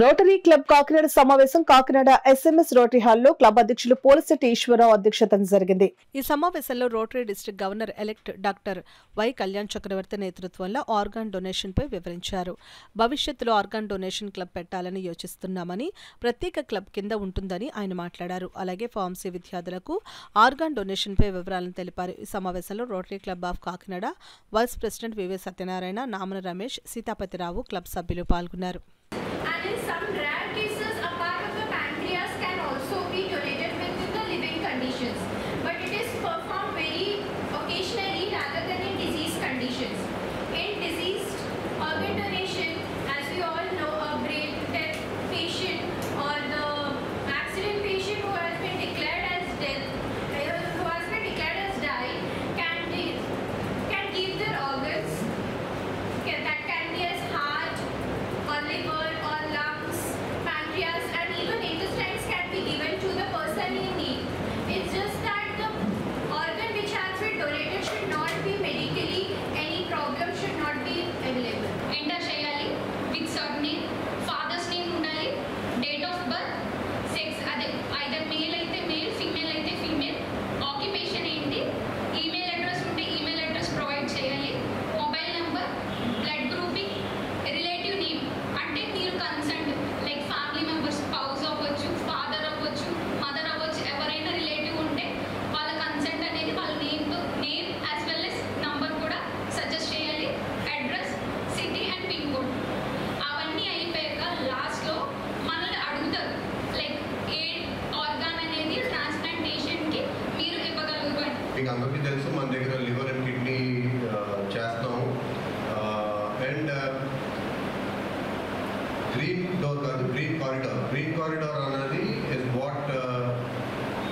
Rotary club Kakinada సమావేశం Kakinada SMS rotary హాల్లో club అధ్యక్షులు పోలిశెట్టి ఈశ్వరరావు అధ్యక్షతన జరిగింది. ఈ సమావేశంలో rotary district governor elect doctor Y Kalyan Chakravarthy నేతృత్వంలో ఆర్గాన్ డొనేషన్ పై వివరించారు. భవిష్యత్తులో ఆర్గాన్ డొనేషన్ క్లబ్ పెట్టాలని యోచిస్తున్నామని, ప్రత్యేక క్లబ్ కింద ఉంటుందని ఆయన మాట్లాడారు. అలాగే ఫార్మసీ విద్యార్థులకు ఆర్గాన్ డొనేషన్ పై వివరాలను తెలిపారు. ఈ సమావేశంలో rotary club of Kakinada vice president VV Satyanarayana, Namana Ramesh, Sitapatirao club సభ్యులు పాల్గొన్నారు. And in some rare cases, a part of the pancreas can also be donated within the living conditions, but it is performed very occasionally rather than in disease conditions. In diseased organ donation, as we all know, a brain death patient or the accident patient who has been declared as dead, who has been declared as died, can give their organs. That can be as heart or liver or lungs, pancreas, and even intestines can be given to the person in need. It's just that the organ which has been donated should not be medically, any problem should not be available. Enter cheyali with surname, father's name undali, date of birth, sex ade either male aithe male, female aithe female, occupation enti, email address unte email address provide cheyali, mobile number, blood grouping, relative name అంటే మీరు concern like family members, spouse అవ్వచ్చు, father అవ్వచ్చు, mother అవ్వచ్చు, ఎవరైనా relative ఉంటే వాళ్ళ consent అనేది వాళ్ళ name as well as number కూడా సజెస్ట్ చేయాలి. Address, city and pin code అవన్నీ అయిపోయాక లాస్ట్లో మనల్ని అడుగుతారు లైక్ ఏ ఆర్గాన్ అనేది ట్రాన్స్ప్లాంటేషన్కి మీరు ఇవ్వగలుగుతారు. మీకు అందరికీ తెలుసు మన దగ్గర లివర్ అండ్ కిడ్నీ చేస్తాము. అండ్ గ్రీన్ డోర్ కాదు, గ్రీన్ కారిడార్. గ్రీన్ కారిడార్ అనేది is what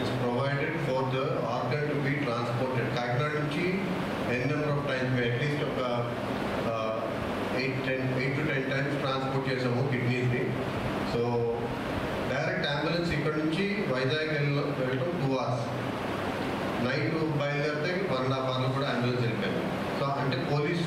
is provided for the organ to be transported. Kakinada నుంచి ఎన్ నెంబర్ ఆఫ్ టైమ్స్ అట్లీస్ట్ ఒక 8 to 10 times ట్రాన్స్పోర్ట్ చేసాము కిడ్నీస్ని. సో డైరెక్ట్ అంబులెన్స్ ఇక్కడ నుంచి వైజాగ్ వెళ్ళడం 2 hours. నైట్ బయలుదేరితే 1.5 hours కూడా అంబులెన్స్ వెళ్ళిపోయింది. సో అంటే పోలీస్